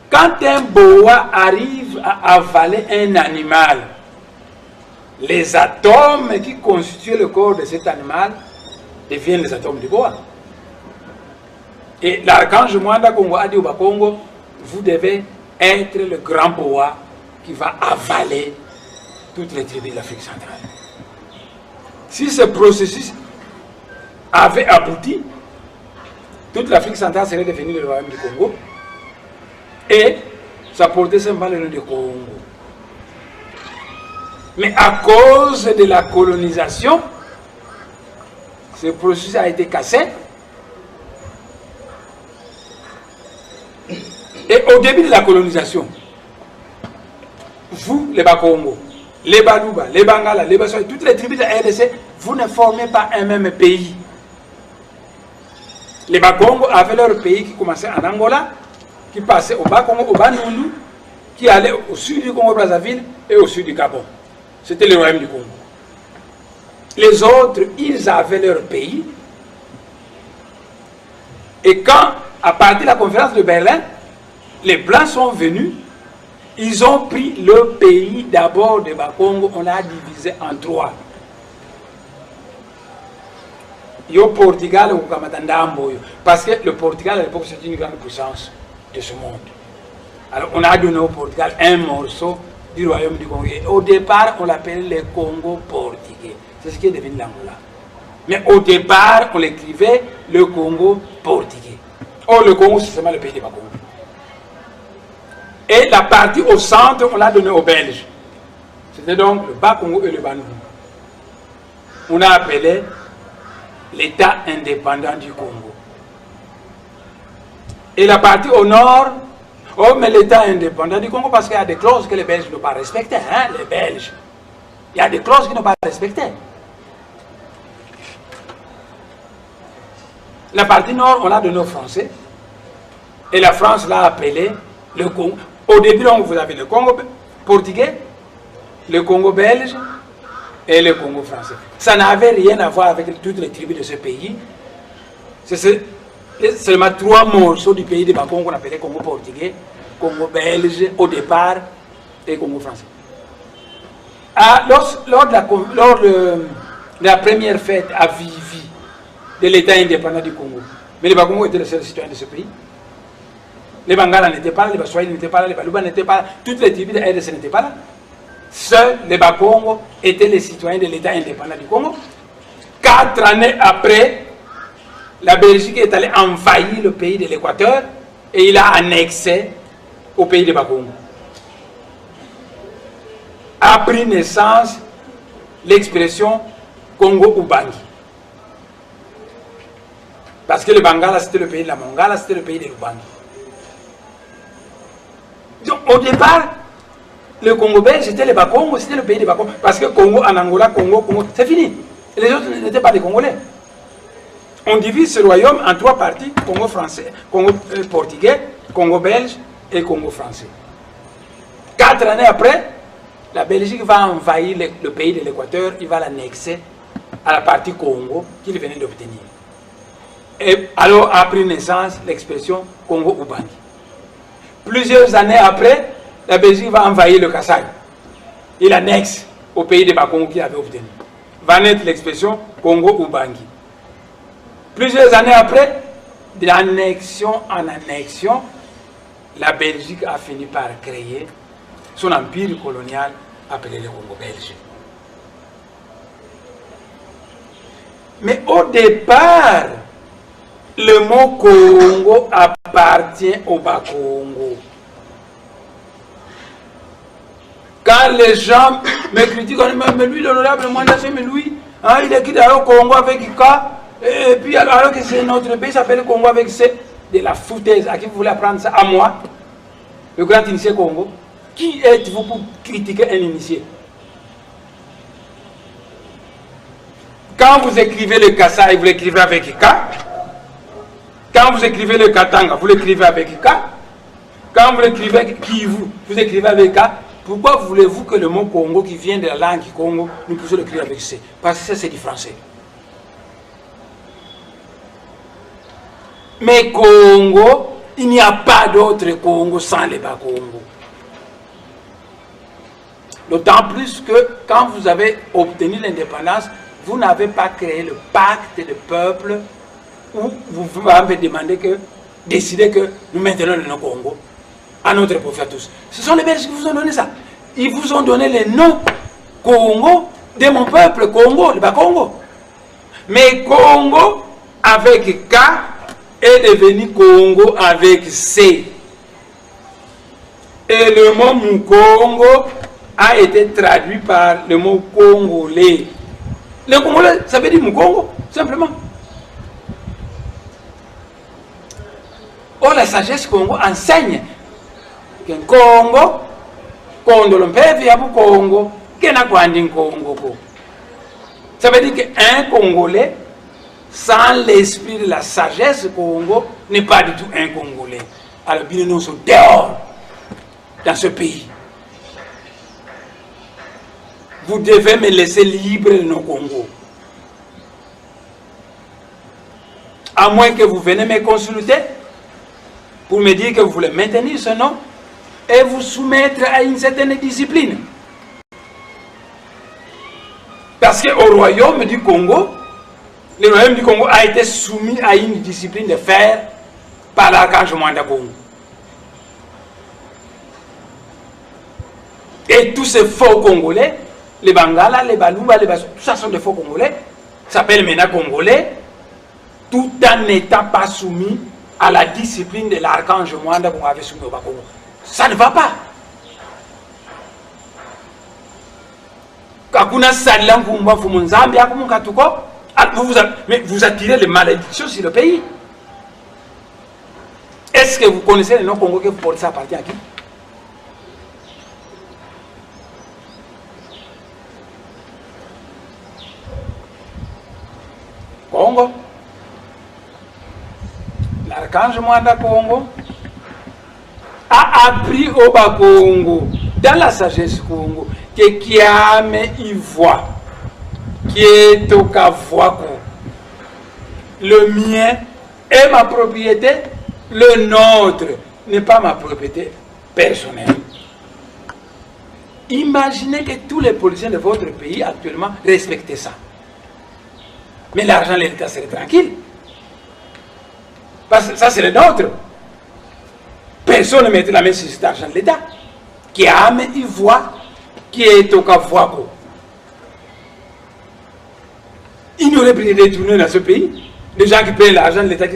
Quand un boa arrive à avaler un animal, les atomes qui constituent le corps de cet animal deviennent les atomes du boa. Et l'archange Mwanda Kongo a dit au Bakongo, vous devez être le grand boa qui va avaler toutes les tribus de l'Afrique centrale. Si ce processus avait abouti, toute l'Afrique centrale serait devenue le royaume du Congo et ça portait simplement le nom de Congo. Mais à cause de la colonisation, ce processus a été cassé. Et au début de la colonisation, vous, les Bakongo, les Baluba, les Bangala, les Bassois, toutes les tribus de la RDC, vous ne formez pas un même pays. Les Bakongo avaient leur pays qui commençait en Angola, qui passait au Bas-Congo, au Bandundu, qui allait au sud du Congo-Brazzaville et au sud du Gabon. C'était le royaume du Congo. Les autres, ils avaient leur pays. Et quand, à partir de la conférence de Berlin, les Blancs sont venus, ils ont pris le pays d'abord de Bakongo, on l'a divisé en trois. Yo Portugal ou Kamatandambo, parce que le Portugal à l'époque c'était une grande puissance de ce monde. Alors on a donné au Portugal un morceau du royaume du Congo. Et au départ, on l'appelait le Congo portugais. C'est ce qui est devenu l'Angola. Mais au départ, on l'écrivait le Congo portugais. Or, le Congo, c'est seulement le pays de Bakongo. Et la partie au centre, on l'a donné aux Belges. C'était donc le Bas-Congo et le Bandundu. On a appelé l'État indépendant du Congo. Et la partie au nord, oh, mais l'État indépendant du Congo, parce qu'il y a des clauses que les Belges n'ont pas respectées, hein, les Belges. Il y a des clauses qu'ils n'ont pas respectées. La partie nord, on l'a donnée aux Français. Et la France l'a appelé le Congo. Au début, donc, vous avez le Congo portugais, le Congo belge et le Congo français. Ça n'avait rien à voir avec toutes les tribus de ce pays. C'est seulement trois morceaux du pays de Bakongo qu'on appelait Congo portugais, Congo belge au départ et Congo français. Lors de la première fête à Vivi de l'État indépendant du Congo, mais les Bakongo étaient les seuls citoyens de ce pays. Les Bangala n'étaient pas là, les Baswahili n'étaient pas là, les Baluba n'étaient pas là, toutes les tribus de RDC n'étaient pas là. Seuls les Bakongo étaient les citoyens de l'État indépendant du Congo. 4 années après, la Belgique est allée envahir le pays de l'Équateur et il a annexé au pays de Bakongo. A pris naissance l'expression Congo-Ubangi. Parce que le Bangala c'était le pays de la Mongala, c'était le pays de l'Ubangi. Donc au départ, le Congo belge c'était le Bakongo, c'était le pays de Bakongo. Parce que Congo en Angola, Congo, c'est fini. Les autres n'étaient pas des Congolais. On divise ce royaume en 3 parties, Congo français, Congo portugais, Congo belge et Congo français. 4 années après, la Belgique va envahir le pays de l'Équateur, il va l'annexer à la partie Congo qu'il venait d'obtenir. Et alors a pris naissance l'expression Congo-Ubangi. Plusieurs années après, la Belgique va envahir le Kassai. Il annexe au pays de Bakongo qu'il avait obtenu. Va naître l'expression Congo-Ubangi. Plusieurs années après, d'annexion en annexion, la Belgique a fini par créer son empire colonial appelé le Congo belge. Mais au départ, le mot Congo appartient au Bas-Congo. Quand les gens me critiquent, mais lui, l'honorable Mwanda, mais lui, hein, il est quitté au Congo avec Ika, et puis alors que c'est notre pays s'appelle Congo avec C, de la foutaise. À qui vous voulez apprendre ça? À moi, le grand initié Congo. Qui êtes-vous pour critiquer un initié? Quand vous écrivez le Kassai, vous l'écrivez avec Ika. Quand vous écrivez le Katanga, vous l'écrivez avec Ika. Quand vous l'écrivez Kivu, vous écrivez avec K. Pourquoi voulez-vous que le mot Congo qui vient de la langue Congo, nous puissions l'écrire avec C? Parce que ça, c'est du français. Mais Congo, il n'y a pas d'autre Congo sans les Bas-Congo. D'autant plus que quand vous avez obtenu l'indépendance, vous n'avez pas créé le pacte de peuple où vous avez demandé que, décidé que nous maintenons le nom Congo à notre profit à tous. Ce sont les Belges qui vous ont donné ça. Ils vous ont donné le nom Congo de mon peuple, Congo, le Bas-Congo. Mais Congo avec K est devenu Congo avec C. Et le mot Mukongo a été traduit par le mot Congolais. Le Congolais, ça veut dire Mukongo, simplement. Or, la sagesse Congo enseigne que Congo, quand l'on peut vivre au Congo, qu'il n'a pas de Congo. Ça veut dire qu'un Congolais, sans l'esprit de la sagesse Congo, n'est pas du tout un Congolais. Alors, bien nous sommes dehors dans ce pays. Vous devez me laisser libre de nos Congos. À moins que vous venez me consulter pour me dire que vous voulez maintenir ce nom et vous soumettre à une certaine discipline. Parce qu'au royaume du Congo, le royaume du Congo a été soumis à une discipline de fer par l'archange Mwanda Congo. Et tous ces faux Congolais, les Bangala, les Balouba, les Bassou, tout ça sont des faux Congolais, s'appellent maintenant Congolais, tout en n'étant pas soumis à la discipline de l'archange Mwanda qu'on avait soumis au Bas-Congo. Ça ne va pas. Mais vous attirez les malédictions sur le pays. Est-ce que vous connaissez le nom Congo que vous portez, ça appartient à qui? Congo. L'archange Mwanda Congo a appris au Bas-Congo, dans la sagesse Congo, que Kiame Ivoire, qui est au Kavouako, le mien est ma propriété, le nôtre n'est pas ma propriété personnelle. Imaginez que tous les policiers de votre pays actuellement respectaient ça. Mais l'argent de l'État serait tranquille. Parce que ça, c'est le nôtre. Personne ne mettait la main sur cet argent de l'État. Qui a amené Ivoire, qui est au Kavouako. Il n'y aurait plus de détournés dans ce pays. Les gens qui payent l'argent de l'État.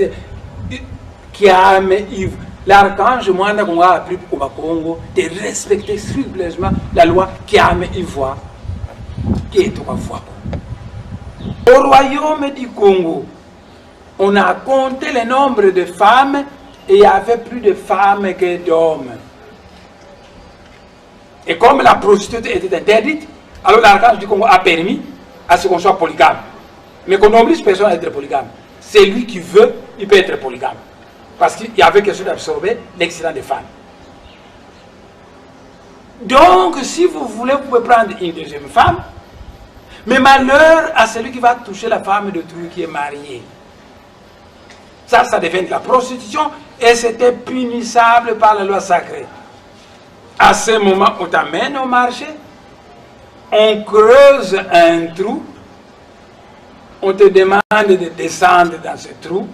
Qui a amené Ivoire. L'archange Mwanda Congo a appris au Bas-Congo de respecter scrupuleusement la loi qui a amené Ivoire, qui est au Kavouako. Au royaume du Congo, on a compté le nombre de femmes et il y avait plus de femmes que d'hommes. Et comme la prostitution était interdite, alors l'archange du Congo a permis à ce qu'on soit polygame. Mais qu'on n'oblige personne à être polygame. C'est lui qui veut, il peut être polygame. Parce qu'il y avait quelque chose d'absorber l'excellent des femmes. Donc, si vous voulez, vous pouvez prendre une deuxième femme. Mais malheur à celui qui va toucher la femme d'autrui qui est mariée. Ça devient de la prostitution et c'était punissable par la loi sacrée. À ce moment, on t'amène au marché, on creuse un trou, on te demande de descendre dans ce trou.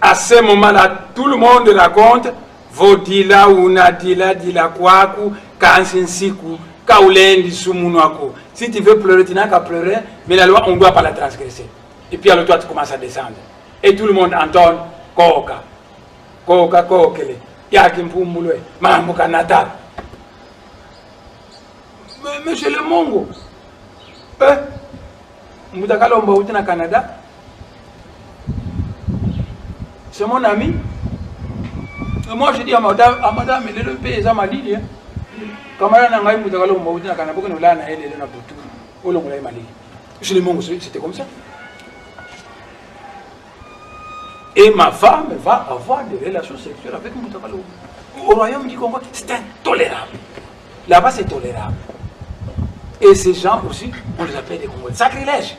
À ce moment-là, tout le monde raconte Vodila, Una, Dila, Kwaku, Kansinsiku, Kaulendi, Sumunuako. Si tu veux pleurer, tu n'as qu'à pleurer, mais la loi, on ne doit pas la transgresser. Et puis alors toi, tu commences à descendre. Et tout le monde entend Koka, Koka, Kokele, Yakimpumulwe, Mamuka Natal. Mais c'est le Mongo. Moudakalomba ou au Canada. C'est mon ami. Et moi je dis à madame, il est le pays, ça m'a dit. Je le Mongo, c'était comme ça. Et ma femme va avoir des relations sexuelles avec Moutakalo. Au royaume du Congo, c'est intolérable. Là-bas, c'est tolérable. Et ces gens aussi, on les appelle des Congolais. Sacrilège.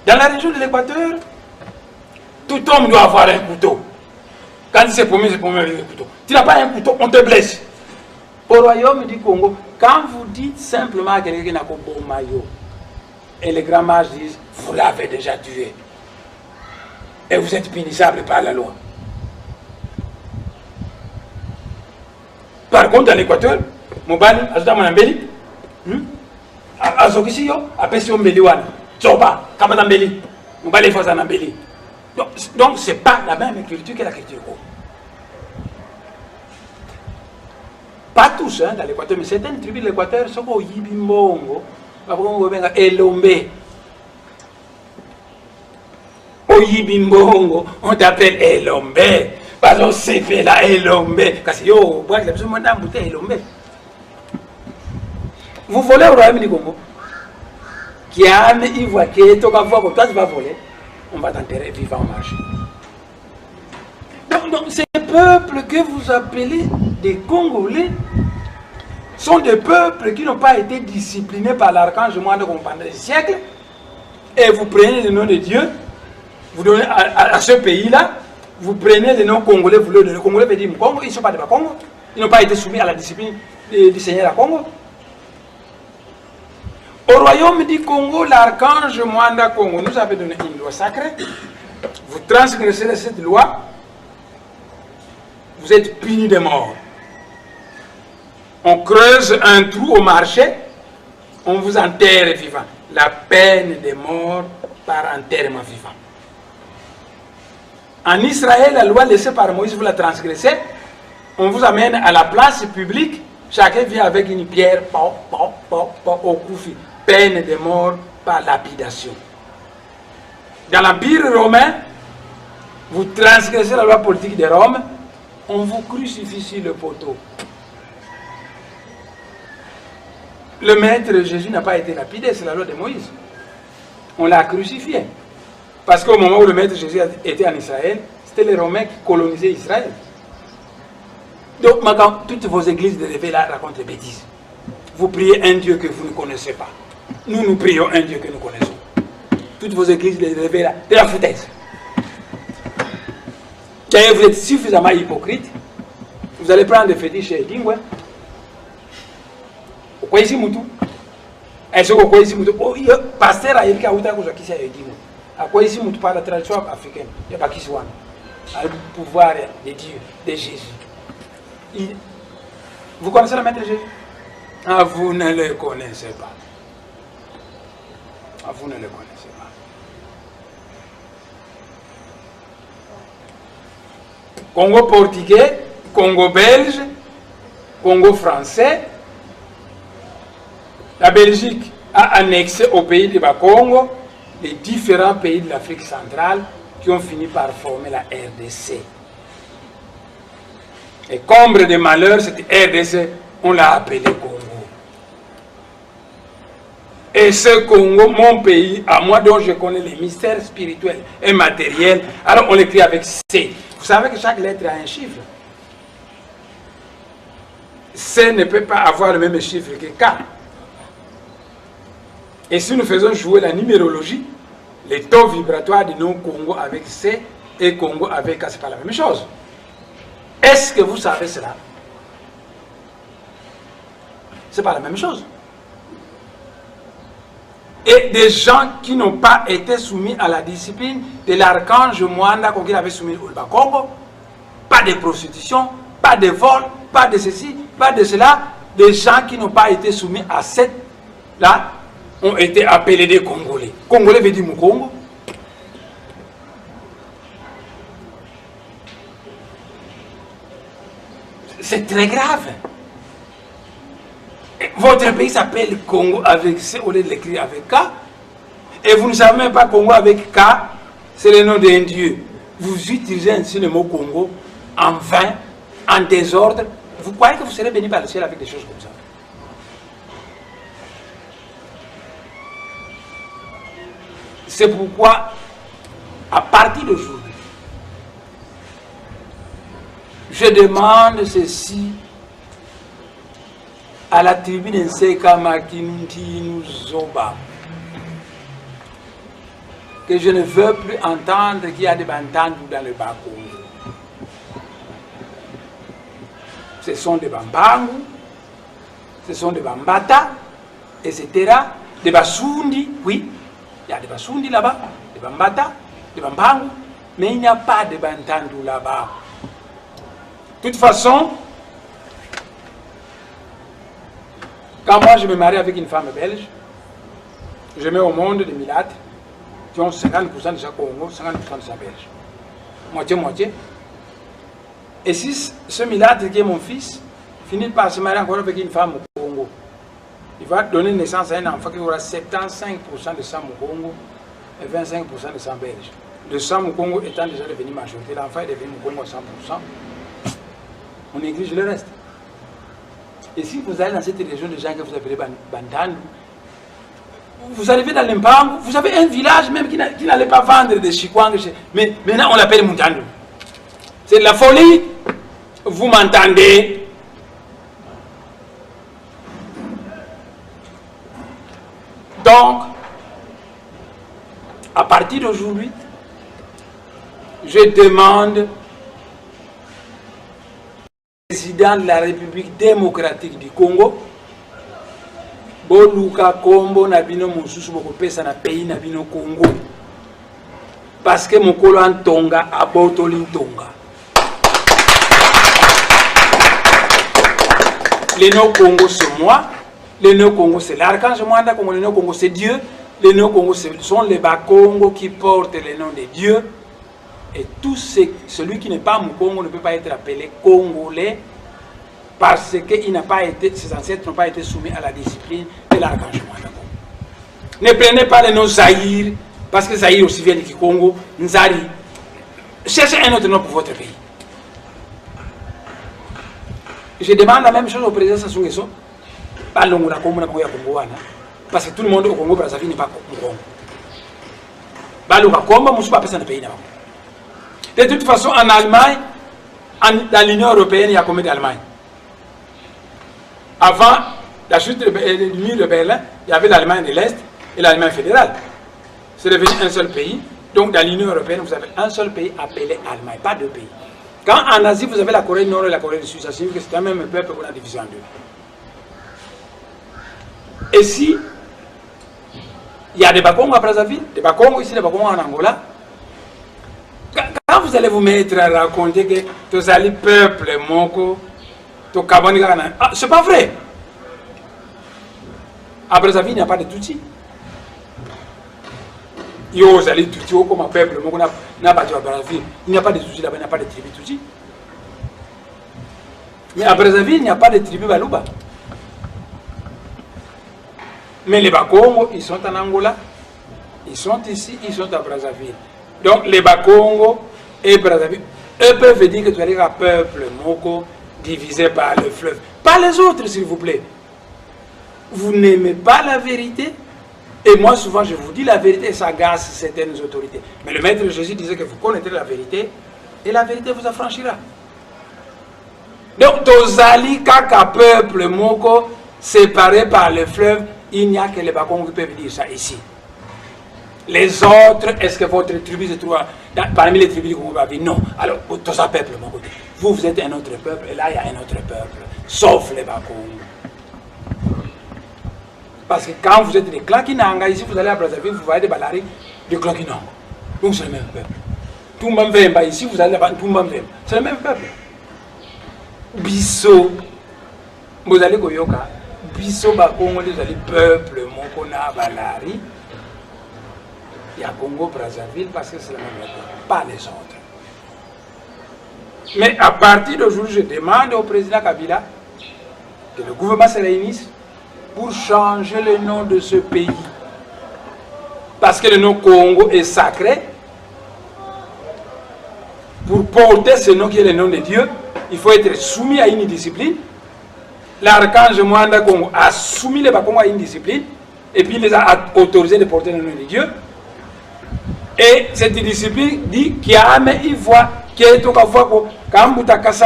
Dans la région de l'Équateur, tout homme doit avoir un couteau. Quand il s'est promis avec le couteau. Tu n'as pas un couteau, on te blesse. Au royaume du Congo, quand vous dites simplement à quelqu'un qui n'a pas bon maillot, et les grands mages disent, vous l'avez déjà tué. Et vous êtes punissable par la loi. Par contre, dans l'Équateur, Mobali, Azuda Manambeli, Azokisiyo, Apesio Mbeliwana, Tsoba, Kamadambeli, Mobali Fazanambeli. Donc, ce n'est pas la même culture que la culture. Pas tous, hein, dans l'Équateur, mais certaines tribus de l'Équateur sont au Yibimbongo, Elombe. Au Yibimbongo, on t'appelle Elombe. Parce qu'on s'est fait la Elombe. Vous volez au royaume du Congo. Qui a un ivoire qui est au Gavois, toi tu vas voler. On va t'enterrer vivant au marché. Donc ces peuples que vous appelez des Congolais sont des peuples qui n'ont pas été disciplinés par l'archange Moine pendant des siècles. Et vous prenez le nom de Dieu, vous donnez à ce pays-là. Vous prenez les noms congolais, vous le donnez. Les Congolais veut dire Congo, ils ne sont pas de Congo. Ils n'ont pas été soumis à la discipline du Seigneur à Congo. Au royaume du Congo, l'archange Mwanda Congo nous avait donné une loi sacrée. Vous transgressez cette loi, vous êtes punis de mort. On creuse un trou au marché, on vous enterre vivant. La peine de mort par enterrement vivant. En Israël, la loi laissée par Moïse, vous la transgressez, on vous amène à la place publique, chacun vient avec une pierre au koufi. Peine de mort par lapidation. Dans l'Empire romain, vous transgressez la loi politique de Rome, on vous crucifie sur le poteau. Le maître Jésus n'a pas été lapidé, c'est la loi de Moïse. On l'a crucifié. Parce qu'au moment où le maître Jésus était en Israël, c'était les Romains qui colonisaient Israël. Donc maintenant, toutes vos églises de réveil là racontent des bêtises. Vous priez un Dieu que vous ne connaissez pas. Nous prions un Dieu que nous connaissons. Toutes vos églises de réveil là, de la foutaise. Vous êtes suffisamment hypocrite. Vous allez prendre des fétiches chez Dingwe. Quoi ici, Moutou? Est-ce que quoi ici, Moutou? Oh, pasteur a écrit à Outa que je suis Dingwe. À quoi ici, Moutou parle de la tradition africaine? Il n'y a pas qui soit. Le pouvoir de Dieu, de Jésus. Vous connaissez le maître Jésus? Ah, vous ne le connaissez pas. Ah, vous ne le connaissez pas. Congo portugais, Congo belge, Congo français. La Belgique a annexé au pays de Bakongo les différents pays de l'Afrique centrale qui ont fini par former la RDC. Et comble de malheur, cette RDC, on l'a appelée Congo. Et ce Congo, mon pays, à moi dont je connais les mystères spirituels et matériels, alors on l'écrit avec C. Vous savez que chaque lettre a un chiffre. C ne peut pas avoir le même chiffre que K. Et si nous faisons jouer la numérologie, les taux vibratoires du nom Congo avec C et Congo avec K, ce n'est pas la même chose. Est-ce que vous savez cela? Ce n'est pas la même chose. et des gens qui n'ont pas été soumis à la discipline de l'archange Mwanda qu'on avait soumis au Congo. Pas de prostitution, pas de vol, pas de ceci, pas de cela. Des gens qui n'ont pas été soumis à cette là ont été appelés des Congolais. Congolais veut dire Mukongo. C'est très grave. Votre pays s'appelle Congo avec C au lieu de l'écrire avec K. Et vous ne savez même pas Congo avec K, c'est le nom d'un dieu. Vous utilisez ainsi le mot Congo en vain, en désordre. Vous croyez que vous serez béni par le ciel avec des choses comme ça? C'est pourquoi, à partir d'aujourd'hui, je demande ceci à la tribune Nseka Makinti Zoba, que je ne veux plus entendre qu'il y a des bantandous dans le Bas-Congo. Ce sont des Bambangu, ce sont des Bambata, etc. Des Basundi, oui, il y a des Basundi là-bas, des Bambata, des Bambangu, mais il n'y a pas de bantandous là-bas. De toute façon, quand moi je me marie avec une femme belge, je mets au monde des milâtres qui ont 50% de chaque Congo, 50% de chaque belge. Moitié-moitié. Et si ce milâtre qui est mon fils finit par se marier encore avec une femme au Congo, il va donner naissance à un enfant qui aura 75% de sang au Congo et 25% de sang belge. Le sang au Congo étant déjà devenu majorité, l'enfant est devenu au Congo à 100%. On néglige le reste. Et si vous allez dans cette région de gens que vous appelez Bantandu, vous arrivez dans l'Impangu, vous avez un village même qui n'allait pas vendre des chikwang, mais maintenant on l'appelle Muntandu. C'est de la folie. Vous m'entendez? Donc, à partir d'aujourd'hui, je demande président de la République démocratique du Congo, Boluka Kombo Nabino Mosusu Bokopesa na pays Nabino Congo. Parce que mon colon Tonga a Botolin Tonga. Le nom Congo c'est moi, le nom Congo c'est l'archange Mwanda, comme le nom Congo c'est Dieu, le nom Congo ce sont les Bakongo qui portent le nom de Dieu. Et tout celui qui n'est pas Mukongo ne peut pas être appelé Congolais parce que ses ancêtres n'ont pas été soumis à la discipline de l'archange Mwanda. Ne prenez pas le nom Zaïre parce que Zaïre aussi vient du Congo, Nzari. Cherchez un autre nom pour votre pays. Je demande la même chose au président Sassou Nguesso. Pas l'Ongola Congo, parce que tout le monde au Congo Brazzaville n'est pas Congo. Balouka Komba, Moussouba, personne ne paye. De toute façon, en Allemagne, dans l'Union européenne, il y a combien d'Allemagne? Avant la chute du mur de Berlin, il y avait l'Allemagne de l'Est et l'Allemagne fédérale. C'est devenu un seul pays. Donc, dans l'Union européenne, vous avez un seul pays appelé Allemagne, pas deux pays. Quand en Asie, vous avez la Corée du Nord et la Corée du Sud, ça signifie que c'est un même peuple qu'on a divisé en deux. Et si il y a des Bakongo à Brazzaville, des Bakongo ici, des Bakongo en Angola, quand vous allez vous mettre à raconter que tous les peuples moko, c'est pas vrai. À Brazzaville, il n'y a pas de Tutsi. Yo, vous allez Tutsi comme un peuple moko n'a pas de Brazzaville. Il n'y a pas de Tutsi là-bas, il n'y a pas de tribu Tutsi. Mais à Brazzaville, il n'y a pas de tribu Baluba. Mais les Bakongo, ils sont en Angola, ils sont ici, ils sont à Brazzaville. Donc les Bakongo et Brazzaville, eux peuvent dire que tu es un peuple moko divisé par le fleuve. Pas les autres, s'il vous plaît. Vous n'aimez pas la vérité. Et moi, souvent, je vous dis la vérité et ça agace certaines autorités. Mais le Maître Jésus disait que vous connaîtrez la vérité et la vérité vous affranchira. Donc, Tozali, Kaka, peuple moko, séparé par le fleuve, il n'y a que les Bakongo qui peuvent dire ça ici. Les autres, est-ce que votre tribu se trouve parmi les tribus du Congo? Non. Alors, tout ça, peuple, mon côté. Vous êtes un autre peuple, et là, il y a un autre peuple. Sauf les Bakongo. Parce que quand vous êtes des Clakinanga, ici vous allez à Brazzaville, vous voyez des Balari de Clakinanga. Donc c'est le même peuple. Tumbamvemba, ici vous allez là-bas, Tumbamvemba. C'est le même peuple. Bisso, vous allez Goyoka, Bisso Bakongo, vous allez peuple, Mokona, Balari. Il y a Congo, Brazzaville, parce que c'est le même peuple, pas les autres. Mais à partir d'aujourd'hui, je demande au président Kabila que le gouvernement se réunisse pour changer le nom de ce pays. Parce que le nom Congo est sacré. Pour porter ce nom qui est le nom de Dieu, il faut être soumis à une discipline. L'archange Mwanda Congo a soumis les Bakongo à une discipline et puis il les a autorisés de porter le nom de Dieu. Et cette discipline dit qu'il y a un voit qui est au cas où quand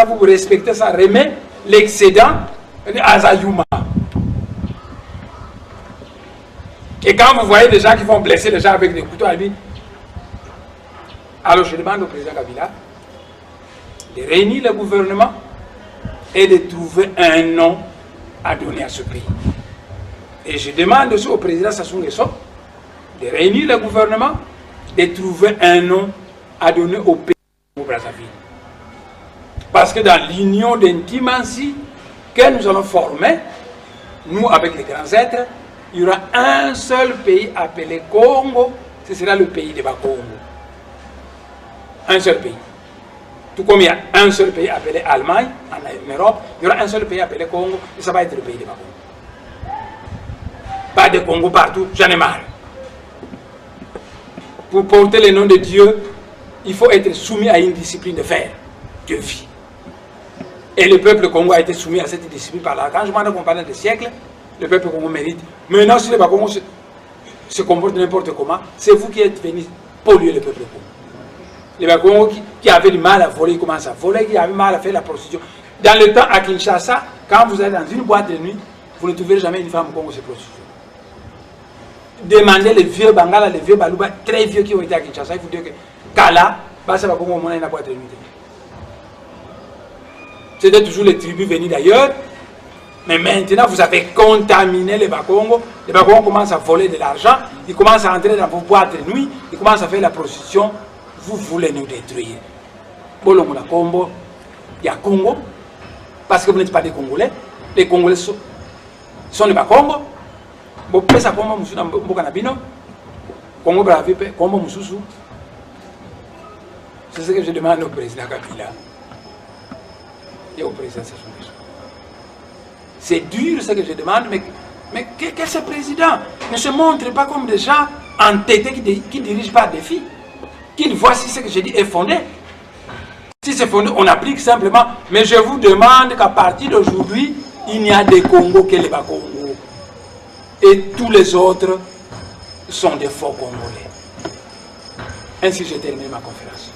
vous respectez ça, remet l'excédent à Zayuma. Et quand vous voyez des gens qui vont blesser les gens avec des couteaux, alors je demande au président Kabila de réunir le gouvernement et de trouver un nom à donner à ce pays. Et je demande aussi au président Sassou Nguesso de réunir le gouvernement et de trouver un nom à donner au pays de Brazzaville. Parce que dans l'union d'intimatie que nous allons former, nous avec les grands êtres, il y aura un seul pays appelé Congo, ce sera le pays de Bakongo. Un seul pays. Tout comme il y a un seul pays appelé Allemagne, en Europe, il y aura un seul pays appelé Congo, et ça va être le pays de Bakongo. Pas de Congo partout, j'en ai marre. Pour porter le nom de Dieu, il faut être soumis à une discipline de fer, de vie. Et le peuple Congo a été soumis à cette discipline par l'archange. Pendant qu'on parle des siècles, le peuple Congo mérite. Maintenant, si le Bakongo se comporte n'importe comment, c'est vous qui êtes venus polluer le peuple Congo. Les Bakongo qui avaient du mal à voler, ils commencent à voler, qui avaient mal à faire la prostitution. Dans le temps, à Kinshasa, quand vous êtes dans une boîte de nuit, vous ne trouverez jamais une femme Congo se prostituer. Demandez les vieux Bangala, les vieux Baluba, très vieux qui ont été à Kinshasa, il faut dire que Kala, c'est Bakongo au moins une boîte de nuit. C'était toujours les tribus venues d'ailleurs. Mais maintenant, vous avez contaminé les Bakongo. Les Bakongo commencent à voler de l'argent. Ils commencent à entrer dans vos boîtes de nuit. Ils commencent à faire la prostitution. Vous voulez nous détruire. Bolomona Combo, il y a Congo. Parce que vous n'êtes pas des Congolais. Les Congolais sont des Bakongo. Bopesa Combo Moussou dans Bokanabino. Congo Bravipe, Combo Moussou. C'est ce que je demande au président Kabila. Et au président Sassou Nguesso. C'est dur ce que je demande, mais que ce président ne se montre pas comme des gens entêtés qui ne dirigent pas des filles. Qu'ils voient si ce que je dis est fondé. Si c'est fondé, on applique simplement. Mais je vous demande qu'à partir d'aujourd'hui, il n'y a des Congos que les Bakongo. Et tous les autres sont des faux Congolais. Ainsi, j'ai terminé ma conférence.